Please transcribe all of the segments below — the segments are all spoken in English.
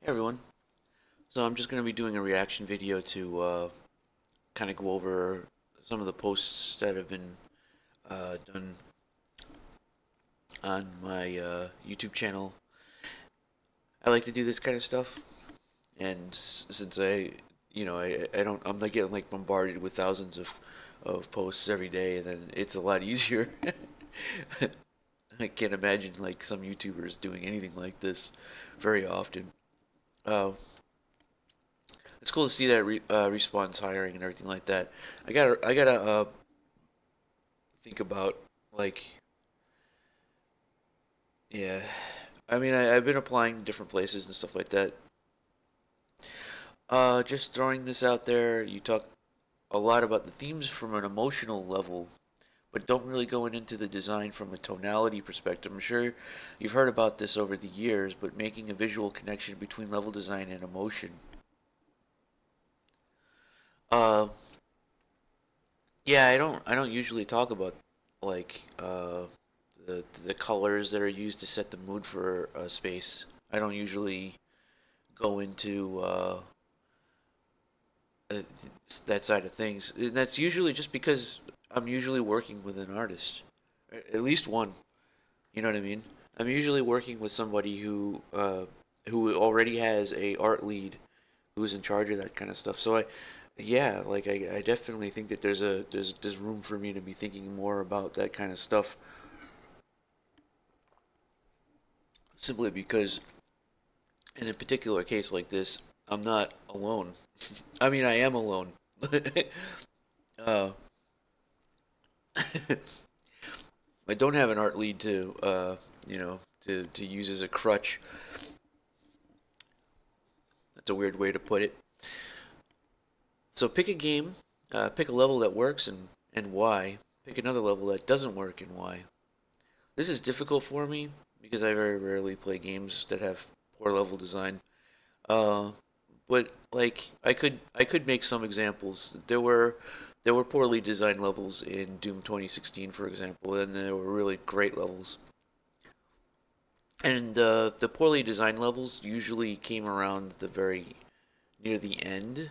Hey everyone. So I'm just going to be doing a reaction video to kind of go over some of the posts that have been done on my YouTube channel. I like to do this kind of stuff, and since I'm not getting like bombarded with thousands of posts every day, then it's a lot easier. I can't imagine like some YouTubers doing anything like this very often. Uh, it's cool to see that Respawn's hiring and everything like that. I gotta think about like yeah. I mean, I've been applying to different places and stuff like that. Just throwing this out there. You talk a lot about the themes from an emotional level, but don't really go into the design from a tonality perspective. I'm sure you've heard about this over the years, but making a visual connection between level design and emotion. Uh, yeah, I don't usually talk about like the colors that are used to set the mood for a space. I don't usually go into uh, that side of things. And that's usually just because I'm usually working with an artist, at least one. You know what I mean? I'm usually working with somebody who already has a art lead who's in charge of that kind of stuff. So yeah, like I definitely think that there's room for me to be thinking more about that kind of stuff, simply because in a particular case like this, I'm not alone. I mean, I am alone. uh, I don't have an art lead to, to use as a crutch. That's a weird way to put it. So pick a game, pick a level that works and why. Pick another level that doesn't work and why. This is difficult for me because I very rarely play games that have poor level design. Uh, but like I could make some examples. There were poorly designed levels in Doom 2016, for example, and there were really great levels. And the poorly designed levels usually came around the very near the end,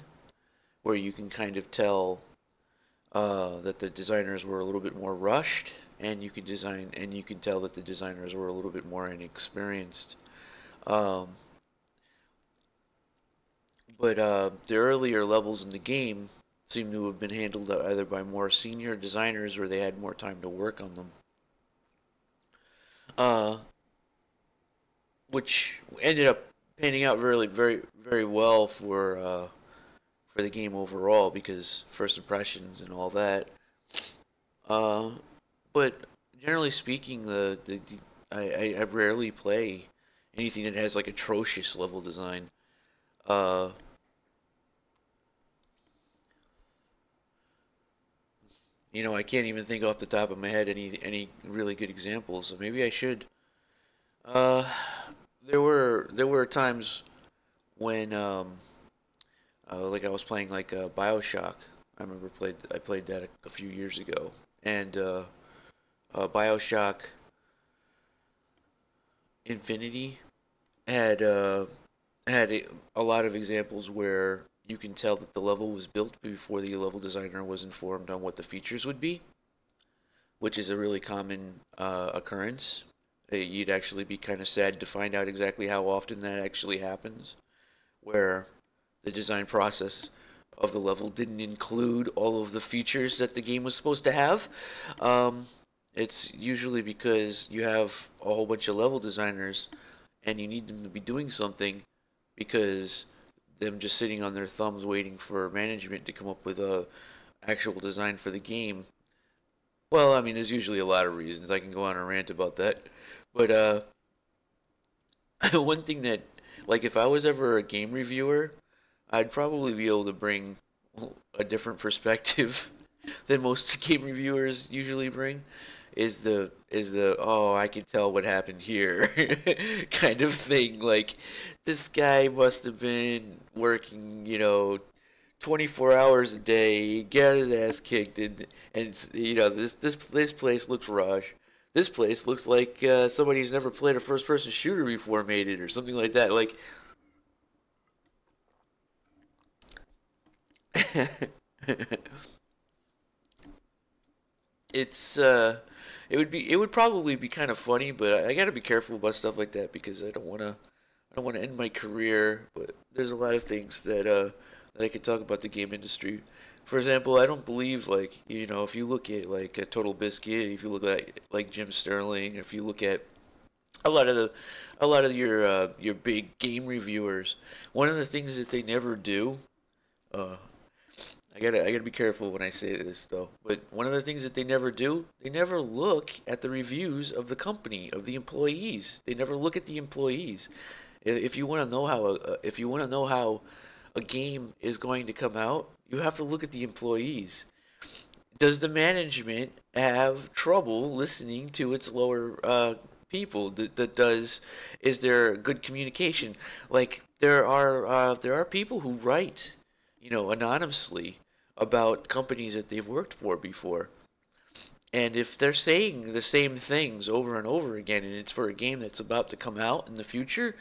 where you can kind of tell that the designers were a little bit more rushed, and you can tell that the designers were a little bit more inexperienced. Um, but the earlier levels in the game seem to have been handled either by more senior designers or they had more time to work on them. Uh, which ended up panning out really very well for the game overall because first impressions and all that. Uh, but generally speaking, I rarely play anything that has like atrocious level design. Uh, I can't even think off the top of my head any really good examples. So maybe I should. Uh, there were times when like I was playing like BioShock. I played that a few years ago, and BioShock Infinity had a lot of examples where you can tell that the level was built before the level designer was informed on what the features would be, which is a really common occurrence. You'd actually be kind of sad to find out exactly how often that actually happens, where the design process of the level didn't include all of the features that the game was supposed to have. Um, it's usually because you have a whole bunch of level designers and you need them to be doing something because them just sitting on their thumbs waiting for management to come up with a actual design for the game. Well, I mean, there's usually a lot of reasons. I can go on a rant about that. But one thing that, like, if I was ever a game reviewer, I'd probably be able to bring a different perspective than most game reviewers usually bring. Is the oh, I can tell what happened here kind of thing. Like, this guy must have been working, 24 hours a day, get his ass kicked, and this place looks rushed. This place looks like somebody who's never played a first person shooter before made it, or something like that. Like, It's it would probably be kind of funny, but I gotta be careful about stuff like that because I don't wanna end my career. But there's a lot of things that I could talk about the game industry. For example, I don't believe like if you look at like a Total Biscuit, if you look at like Jim Sterling, if you look at a lot of the a lot of your big game reviewers, one of the things that they never do. Uh, I gotta be careful when I say this though. But one of the things that they never do, they never look at the reviews of the company, of the employees. They never look at the employees. If you want to know if you want to know how a game is going to come out, you have to look at the employees. Does the management have trouble listening to its lower people? Is there good communication? Like there are people who write, anonymously about companies that they've worked for before. And if they're saying the same things over and over again, and it's for a game that's about to come out in the future,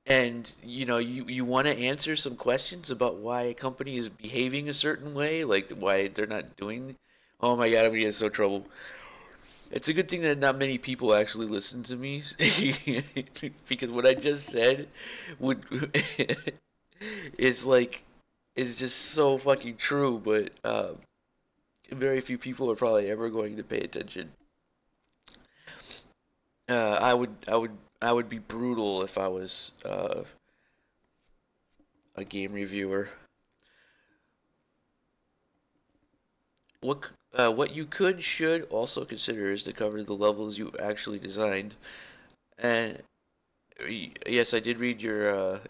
and you want to answer some questions about why a company is behaving a certain way, like why they're not doing. Oh my God, I'm gonna get in so trouble. It's a good thing that not many people actually listen to me because what I just said would is like is just so fucking true, but very few people are probably ever going to pay attention. I would be brutal if I was a game reviewer. What you should also consider is to cover the levels you actually designed. And yes, I did read your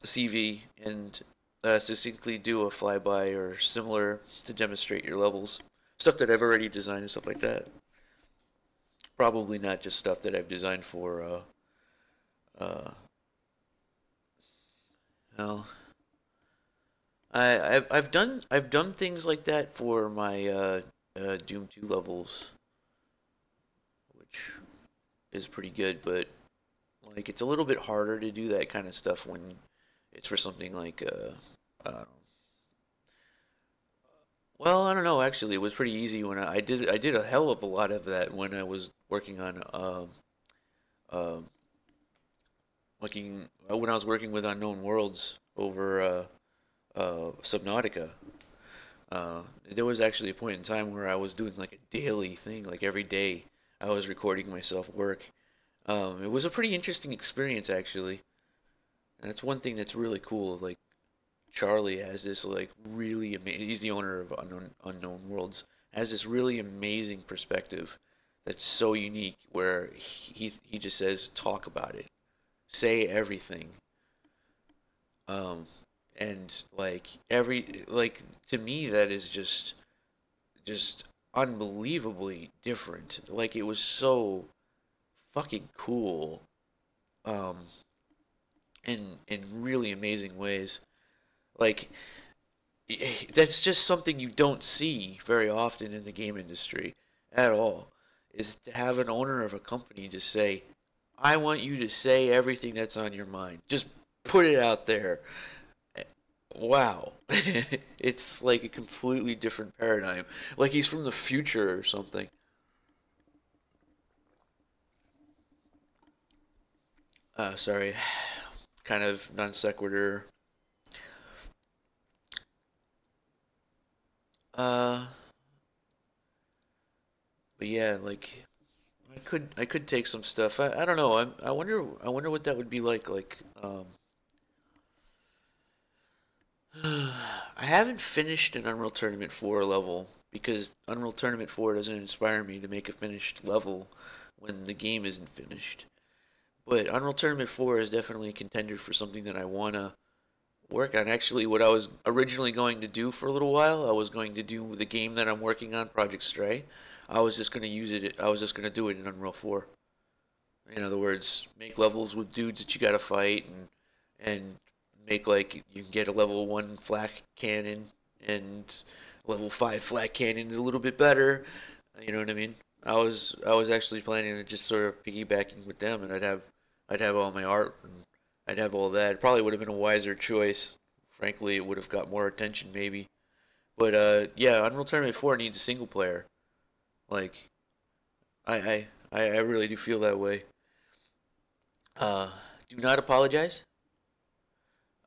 CV and succinctly do a flyby or similar to demonstrate your levels. Stuff that I've already designed and stuff like that. Probably not just stuff that I've designed for well, I've done things like that for my Doom 2 levels, which is pretty good, but like it's a little bit harder to do that kind of stuff when it's for something like well, I don't know. Actually, it was pretty easy when I did a hell of a lot of that when I was working on um when I was working with Unknown Worlds over Subnautica. There was actually a point in time where I was doing like a daily thing, like every day I was recording myself work. It was a pretty interesting experience actually. And that's one thing that's really cool. Like Charlie has this like really amazing. He's the owner of Unknown Worlds. Has this really amazing perspective that's so unique. Where he just says talk about it, say everything. Um, and like to me that is just unbelievably different. Like it was so fucking cool. Um, in really amazing ways. Like that's just something you don't see very often in the game industry at all. Is to have an owner of a company just say, "I want you to say everything that's on your mind. Just put it out there." Wow. It's like a completely different paradigm. Like he's from the future or something. Sorry. Kind of non sequitur. Uh, but yeah, like I could take some stuff. I don't know. I wonder what that would be like. I haven't finished an Unreal Tournament 4 level because Unreal Tournament 4 doesn't inspire me to make a finished level when the game isn't finished. But Unreal Tournament 4 is definitely a contender for something that I wanna work on. Actually, what I was originally going to do for a little while, I was going to do the game that I'm working on, Project Stray. I was just gonna use it. I was just gonna do it in Unreal 4. In other words, make levels with dudes that you gotta fight, and make like you can get a level 1 flak cannon, and level 5 flak cannon is a little bit better. You know what I mean? I was actually planning to just sort of piggybacking with them, and I'd have all my art and I'd have all that. It probably would have been a wiser choice frankly, it would have got more attention maybe. But yeah, Unreal Tournament 4 needs a single player. Like, I really do feel that way. Uh, do not apologize.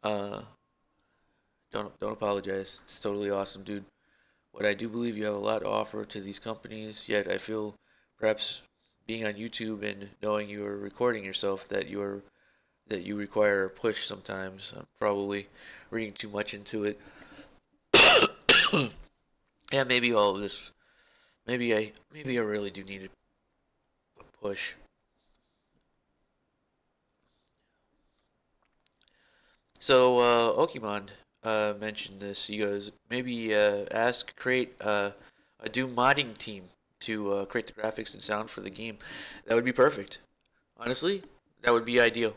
Uh, don't apologize. It's totally awesome, dude. But I do believe you have a lot to offer to these companies. Yet I feel perhaps being on YouTube and knowing you are recording yourself that you require a push sometimes. I'm probably reading too much into it. Yeah, maybe all of this. Maybe I really do need a push. So Okimon mentioned this. He goes, maybe create a Doom modding team to create the graphics and sound for the game. That would be perfect. Honestly, that would be ideal.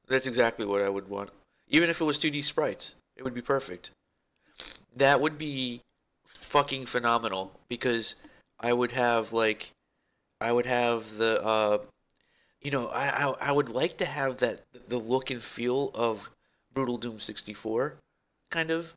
That's exactly what I would want. Even if it was 2D sprites, it would be perfect. That would be fucking phenomenal because I would have like I would have the I would like to have that the look and feel of Brutal Doom 64 kind of.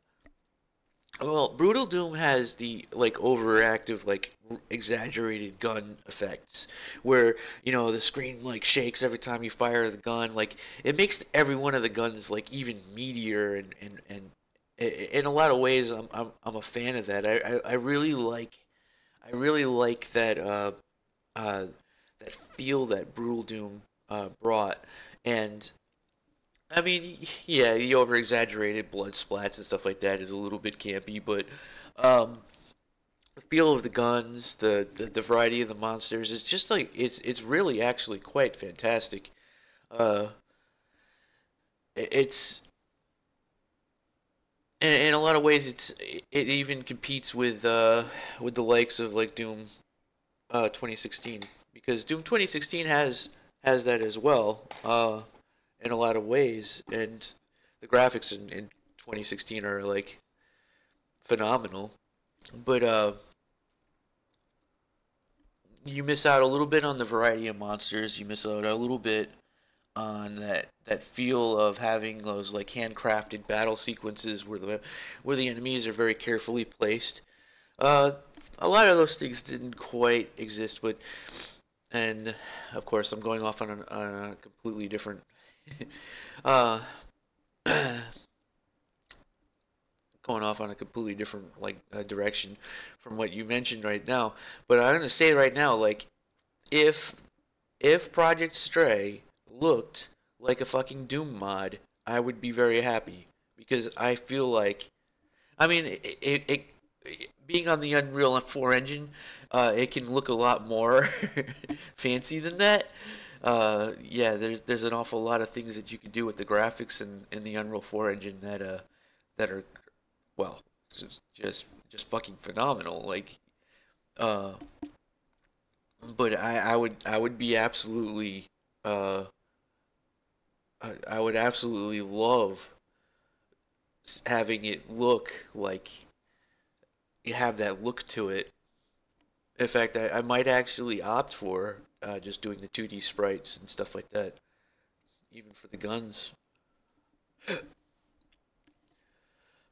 Well, Brutal Doom has the like overactive, like exaggerated gun effects, where the screen like shakes every time you fire the gun. Like it makes every one of the guns like even meatier, and in a lot of ways, I'm a fan of that. I really like uh, that feel that Brutal Doom brought, and I mean, yeah, the over exaggerated blood splats and stuff like that is a little bit campy, but um, the feel of the guns, the variety of the monsters, is just like it's really actually quite fantastic. Uh, it's in a lot of ways it even competes with the likes of like Doom 2016 because Doom 2016 has that as well in a lot of ways, and the graphics in 2016 are like phenomenal. But you miss out a little bit on the variety of monsters. You miss out a little bit on that feel of having those like handcrafted battle sequences where the enemies are very carefully placed. Uh, a lot of those things didn't quite exist, but and of course I'm going off on a completely different uh, going off on a completely different like direction from what you mentioned right now. But I'm gonna say right now, like if Project Stray looked like a fucking Doom mod, I would be very happy because I feel like I mean being on the Unreal 4 engine, it can look a lot more fancy than that. Yeah, there's an awful lot of things that you can do with the graphics in the Unreal 4 engine that are well, just fucking phenomenal. Like, uh, but I would be absolutely uh, I would absolutely love having it look like you have that look to it. In fact, I might actually opt for just doing the 2D sprites and stuff like that, even for the guns.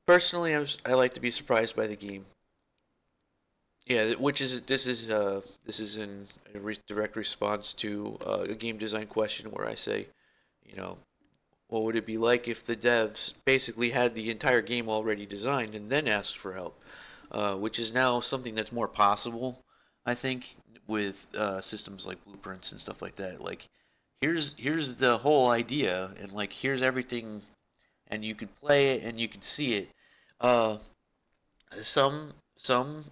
Personally, I like to be surprised by the game. Yeah, which is this is in a direct response to a game design question where I say, you know, what would it be like if the devs basically had the entire game already designed and then asked for help, which is now something that's more possible, I think, with systems like blueprints and stuff like that. Like, here's the whole idea, and like here's everything, and you could play it and you could see it. Uh, some some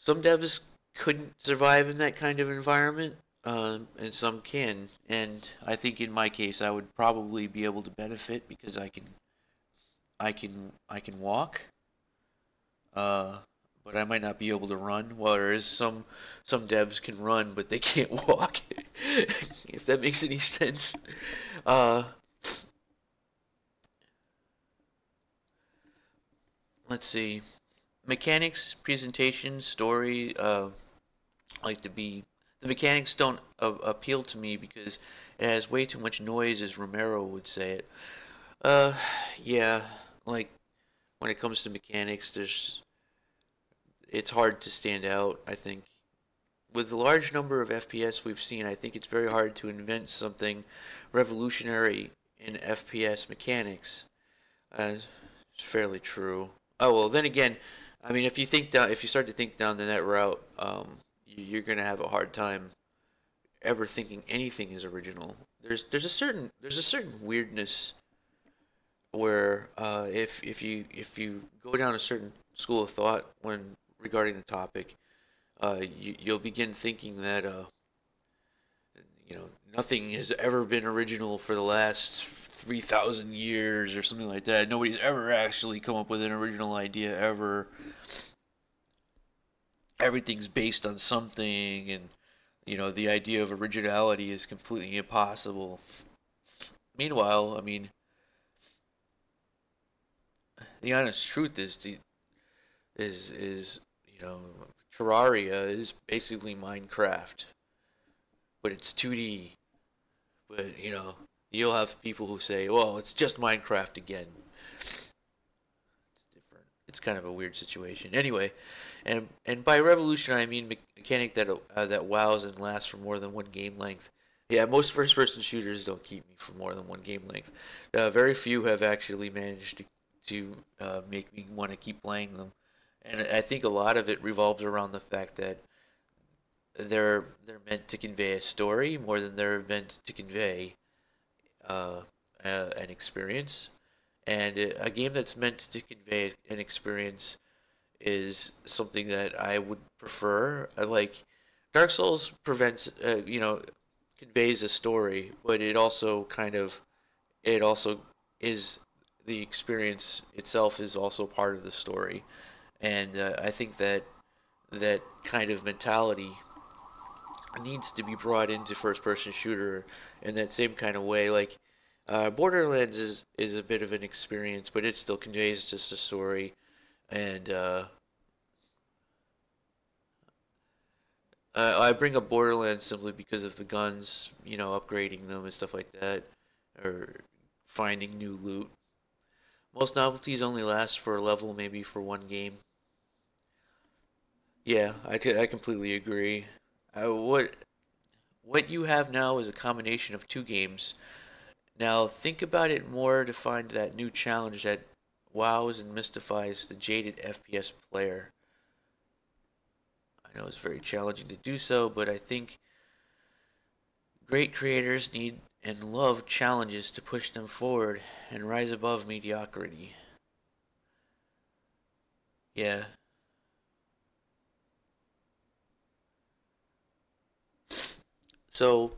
devs couldn't survive in that kind of environment, and some can. And I think in my case, I would probably be able to benefit because I can walk, uh, but I might not be able to run. Whereas some devs can run, but they can't walk. If that makes any sense. Uh, let's see. Mechanics, presentation, story. Like to be the mechanics don't appeal to me because it has way too much noise, as Romero would say it. Uh, yeah, like when it comes to mechanics, it's hard to stand out, I think. With the large number of FPS we've seen, I think it's very hard to invent something revolutionary in FPS mechanics. It's fairly true. Oh well, then again, I mean, if you start to think down that route, you're gonna have a hard time ever thinking anything is original. There's a certain weirdness where if you go down a certain school of thought when regarding the topic, you'll begin thinking that nothing has ever been original for the last 3,000 years or something like that. Nobody's ever actually come up with an original idea ever. Everything's based on something, and the idea of originality is completely impossible. Meanwhile, I mean, the honest truth is Terraria is basically Minecraft, but it's 2D. But you'll have people who say, "Well, it's just Minecraft again." It's different. It's kind of a weird situation. Anyway, and by revolution I mean mechanic that wows and lasts for more than one game length. Yeah, most first-person shooters don't keep me for more than one game length. Very few have actually managed to make me want to keep playing them, and I think a lot of it revolves around the fact that they're meant to convey a story more than they're meant to convey uh, an experience. And a game that's meant to convey an experience is something that I would prefer. Like Dark Souls conveys a story, but it also is the experience itself is also part of the story. And I think that kind of mentality needs to be brought into first person shooter in that same kind of way. Like Borderlands is a bit of an experience, but it still conveys just a story. And I bring up Borderlands simply because of the guns, upgrading them and stuff like that, or finding new loot. Most novelties only last for a level, maybe for one game. Yeah, I completely agree. What you have now is a combination of two games. Now think about it more to find that new challenge that wows and mystifies the jaded FPS player. I know it's very challenging to do so, but I think great creators need and love challenges to push them forward and rise above mediocrity. Yeah. So,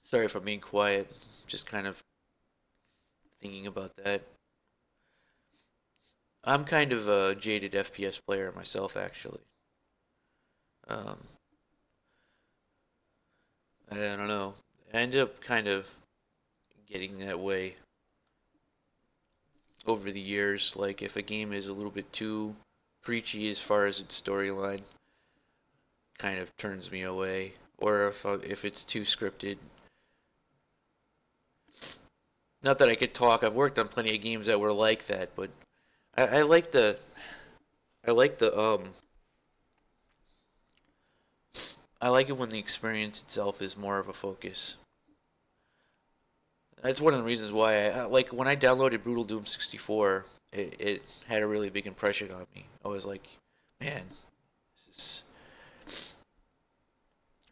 sorry if I'm being quiet. Just kind of thinking about that. I'm kind of a jaded FPS player myself, actually. Um, I don't know. I end up kind of getting that way over the years. Like, if a game is a little bit too preachy as far as its storyline, kind of turns me away. Or if it's too scripted. Not that I could talk. I've worked on plenty of games that were like that, but I like the I like it when the experience itself is more of a focus. That's one of the reasons why like when I downloaded Brutal Doom 64, it had a really big impression on me. I was like, man, this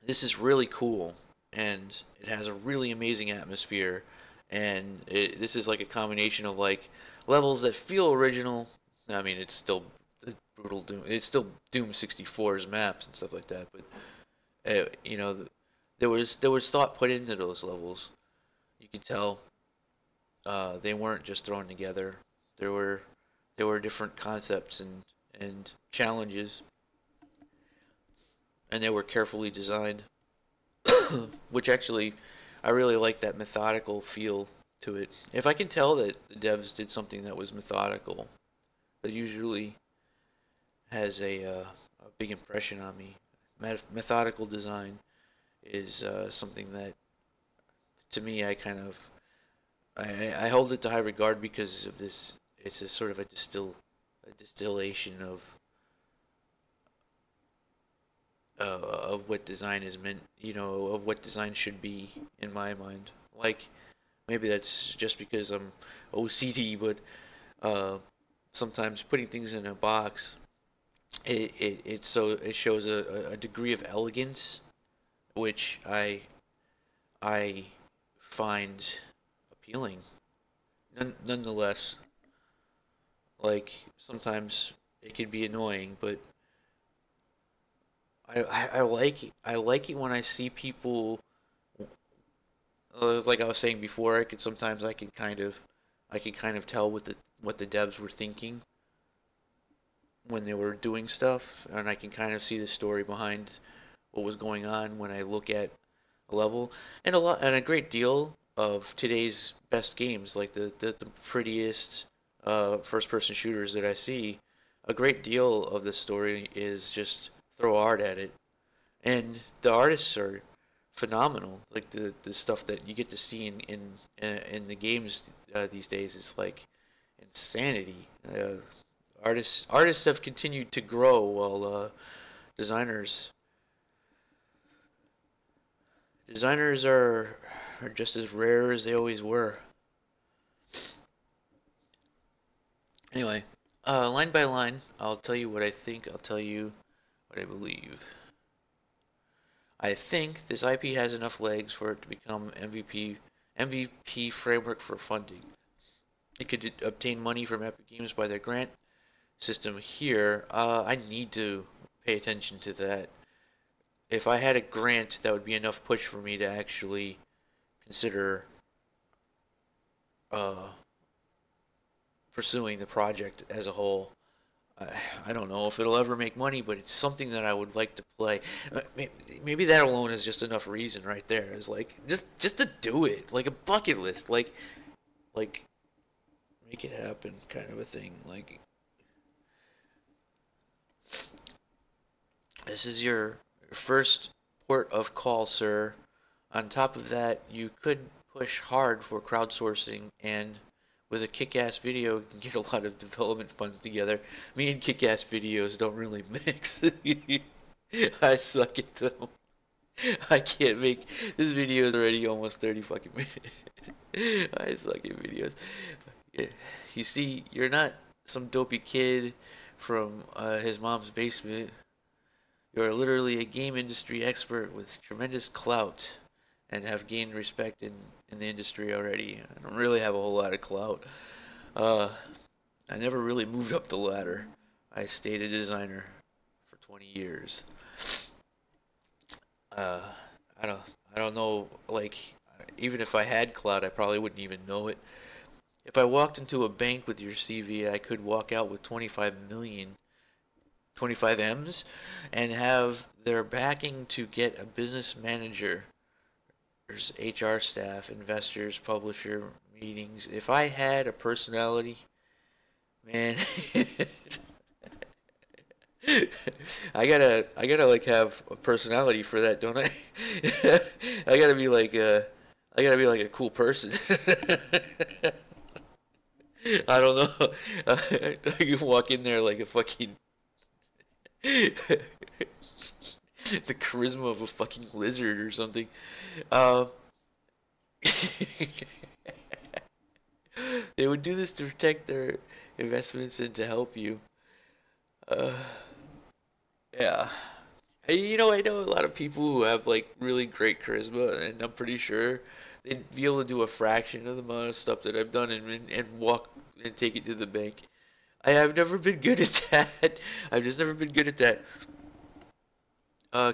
this is really cool, and it has a really amazing atmosphere, and this is like a combination of like levels that feel original. I mean, it's still Brutal Doom. It's still Doom 64's maps and stuff like that, but uh, you know, there was thought put into those levels. You could tell they weren't just thrown together. There were there were different concepts and challenges, and they were carefully designed. Which actually, I really like that methodical feel to it. If I can tell that the devs did something that was methodical, that usually has a big impression on me. Methodical design is something that, to me, I kind of I hold it to high regard because of this. It's a sort of a distillation of what design is meant, of what design should be in my mind. Like maybe that's just because I'm OCD, but uh, sometimes putting things in a box, it shows a degree of elegance which I find appealing. Nonetheless, like sometimes it can be annoying, but I like it when I see people. Like I was saying before, I can kind of tell what the devs were thinking when they were doing stuff, and I can kind of see the story behind what was going on when I look at a level, and a great deal of today's best games, like the prettiest first person shooters that I see, a great deal of the story is just throw art at it, and the artists are phenomenal. Like the stuff that you get to see in the games these days is like insanity. Artists have continued to grow while designers designers are just as rare as they always were. Anyway, line by line, I'll tell you what I think. I'll tell you what I believe. I think this IP has enough legs for it to become MVP framework for funding. It could obtain money from Epic Games by their grant system here. I need to pay attention to that. If I had a grant, that would be enough push for me to actually consider uh, pursuing the project as a whole. I don't know if it'll ever make money, but it's something that I would like to play. Maybe that alone is just enough reason right there. Is like just to do it, like a bucket list, like make it happen kind of a thing. Like this is your first port of call, sir. On top of that, you could push hard for crowdsourcing, and with a kick-ass video, you can get a lot of development funds together. Me and kick-ass videos don't really mix. I suck at them. I can't make this video is already almost 30 fucking minutes. I suck at videos. Yeah. You see, you're not some dopey kid from his mom's basement. You are literally a game industry expert with tremendous clout and have gained respect in the industry already. I don't really have a whole lot of clout. Uh, I never really moved up the ladder. I stayed a designer for 20 years. Uh, I don't, I don't know, like, even if I had clout, I probably wouldn't even know it. If I walked into a bank with your CV, I could walk out with 25 million 25 M's and have their backing to get a business manager. There's HR staff, investors, publisher meetings. If I had a personality, man, I gotta like have a personality for that, don't I? I gotta be like a cool person. I don't know. You walk in there like a fucking the charisma of a fucking lizard or something. Um, they would do this to protect their investments and to help you. Uh, yeah. I know a lot of people who have like really great charisma, and I'm pretty sure they'd be able to do a fraction of the amount of stuff that I've done and walk and take it to the bank. I have never been good at that. I've just never been good at that.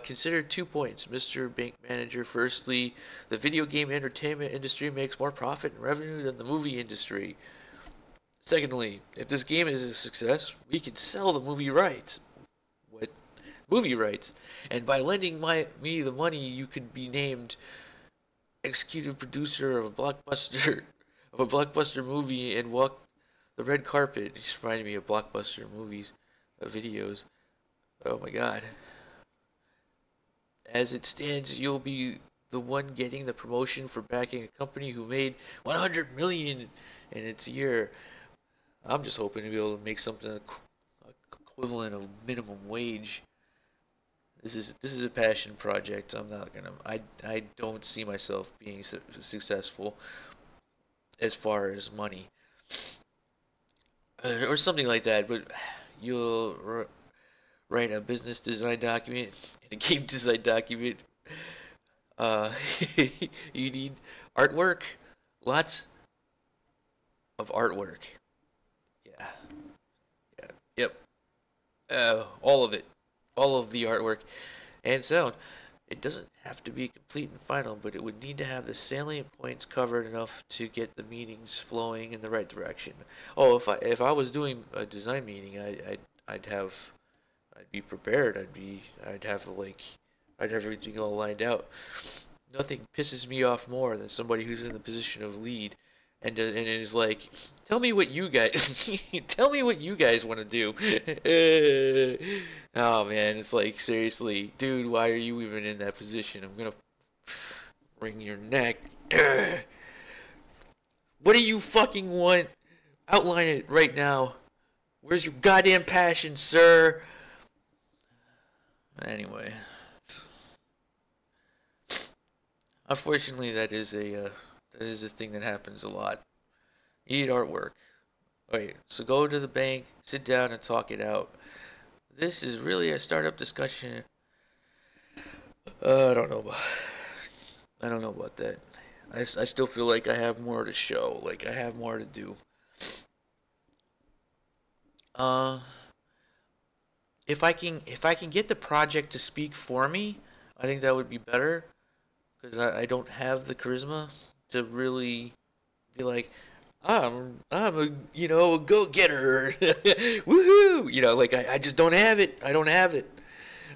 Consider 2 points, Mr. Bank Manager. Firstly, the video game entertainment industry makes more profit and revenue than the movie industry. Secondly, if this game is a success, we can sell the movie rights. What? Movie rights. And by lending me the money, you could be named executive producer of a blockbuster movie and walk the red carpet. He's reminding me of blockbuster movies, videos. Oh my god. As it stands, you'll be the one getting the promotion for backing a company who made 100 million in its year. I'm just hoping to be able to make something equivalent of minimum wage. This is a passion project. I'm not gonna. I don't see myself being successful as far as money or something like that. But you'll write a business design document and a game design document. Uh, you need artwork, lots of artwork. Yeah, yeah, yep. All of it, all of the artwork and sound. It doesn't have to be complete and final, but it would need to have the salient points covered enough to get the meetings flowing in the right direction. Oh, if I was doing a design meeting, I'd be prepared. I'd have everything all lined out. Nothing pisses me off more than somebody who's in the position of lead and is like, tell me what you guys tell me what you guys want to do. Oh man, it's like, seriously, dude, why are you even in that position? I'm gonna wring your neck. What do you fucking want? Outline it right now. Where's your goddamn passion, sir? Anyway, unfortunately, that is a thing that happens a lot. You need artwork. Okay, so go to the bank, sit down, and talk it out. This is really a startup discussion. I don't know. I don't know about that. I still feel like I have more to show. Like I have more to do. Uh, if I can get the project to speak for me, I think that would be better because I don't have the charisma to really be like, I'm a a go getter, woohoo! Like I just don't have it. I don't have it.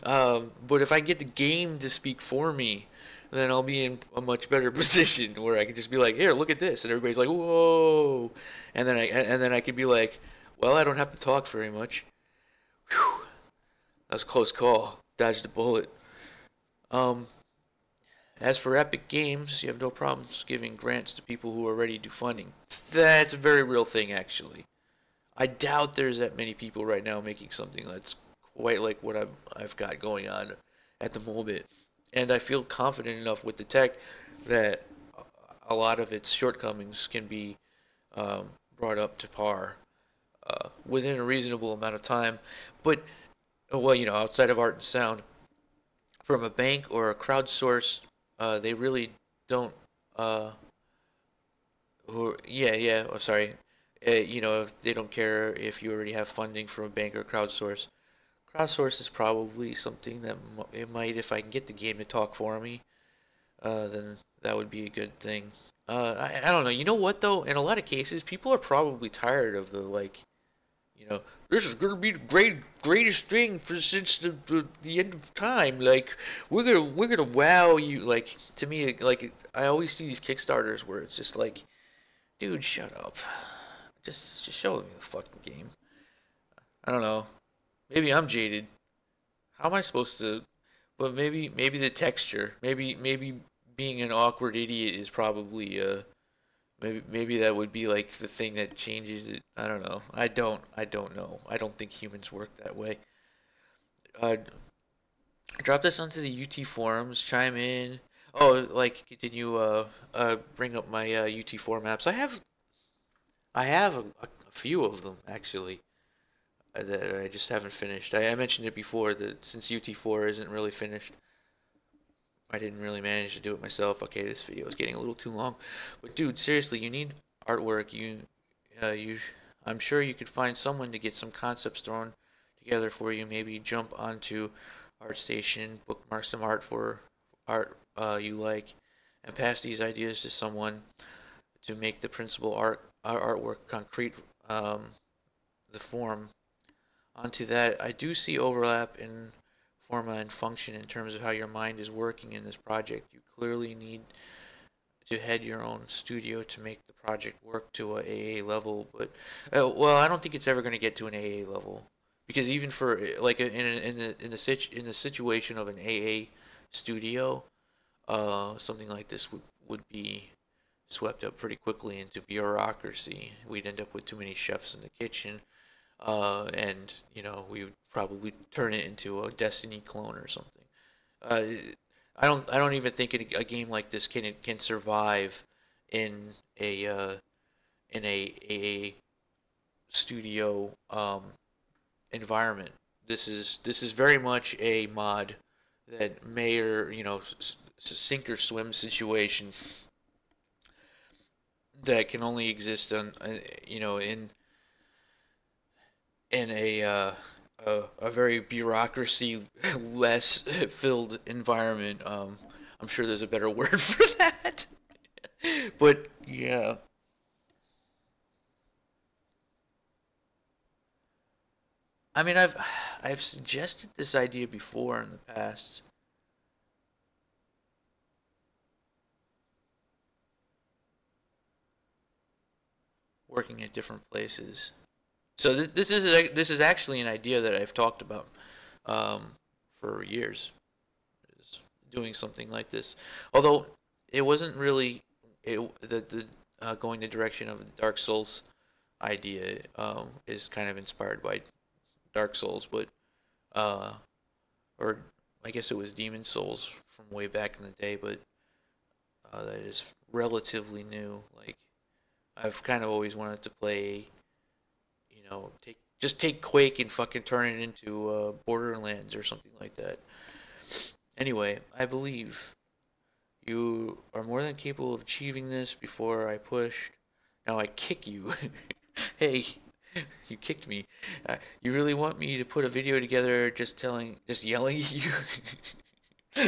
But if I get the game to speak for me, then I'll be in a much better position where I can just be like, here, look at this, and everybody's like, whoa, and then I could be like, well, I don't have to talk very much. Whew, that was a close call. Dodged a bullet. Um, as for Epic Games, you have no problems giving grants to people who are ready to do funding. That's a very real thing, actually. I doubt there's that many people right now making something that's quite like what I've got going on at the moment. And I feel confident enough with the tech that a lot of its shortcomings can be brought up to par within a reasonable amount of time. But, well, outside of art and sound, from a bank or a crowdsourced, they really don't. Yeah. Oh, sorry. If they don't care if you already have funding from a bank or crowdsource. Crowdsource is probably something that it might, if I can get the game to talk for me, then that would be a good thing. I don't know. You know what though? In a lot of cases, people are probably tired of the this is gonna be the greatest thing since the end of time. Like we're gonna wow you. Like to me, like I always see these Kickstarters where it's just like, dude, shut up. Just show me the fucking game. I don't know. Maybe I'm jaded. How am I supposed to? But maybe the texture. Maybe being an awkward idiot is probably maybe that would be like the thing that changes it. I don't know. I don't know. I don't think humans work that way. Uh, drop this onto the UT forums. Chime in. Oh, like continue. Bring up my UT forum apps. I have a few of them actually that I just haven't finished. I mentioned it before that since UT4 isn't really finished, I didn't really manage to do it myself. Okay, this video is getting a little too long, but dude, seriously, you need artwork. I'm sure you could find someone to get some concepts thrown together for you. Maybe jump onto ArtStation, bookmark some art for art you like, and pass these ideas to someone to make the principal artwork concrete. The form. Onto that, I do see overlap in forma and function in terms of how your mind is working in this project. You clearly need to head your own studio to make the project work to a AA level, but well, I don't think it's ever going to get to an AA level because even for like in the situation of an AA studio, something like this would be swept up pretty quickly into bureaucracy. We'd end up with too many chefs in the kitchen, and we would probably turn it into a Destiny clone or something. Uh, I don't even think a game like this can survive in a studio environment. This is very much a mod that may or sink or swim situation that can only exist on in a very bureaucracy less filled environment. I'm sure there's a better word for that, but yeah. I mean, I've suggested this idea before in the past. Working at different places. So this is actually an idea that I've talked about for years, is doing something like this. Although it wasn't really the going the direction of the Dark Souls idea is kind of inspired by Dark Souls, but uh, or I guess it was Demon Souls from way back in the day, but that is relatively new. Like I've kind of always wanted to play, take Quake and fucking turn it into Borderlands or something like that. Anyway, I believe you are more than capable of achieving this. Before I pushed, now I kick you. Hey, you kicked me. You really want me to put a video together just yelling at you?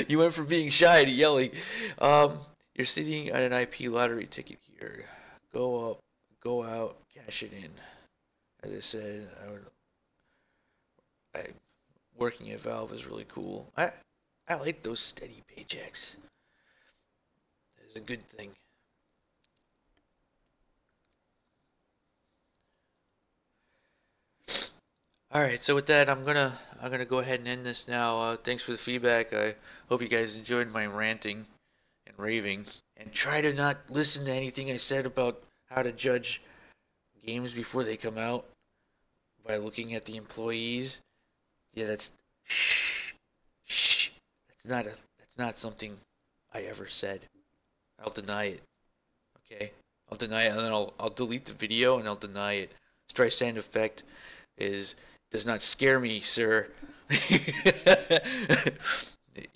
You went from being shy to yelling. You're sitting on an IP lottery ticket here. Go up, go out, cash it in. As I said, I working at Valve is really cool. I like those steady paychecks. It's a good thing. All right, so with that, I'm gonna go ahead and end this now. Thanks for the feedback. I hope you guys enjoyed my ranting and raving, and try to not listen to anything I said about how to judge games before they come out by looking at the employees. Yeah, that's shh, shh. That's not something I ever said. I'll deny it. Okay, I'll deny it, and then I'll delete the video and I'll deny it. Streisand effect is does not scare me, sir.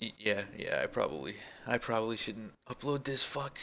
Yeah, I probably shouldn't upload this. Fuck.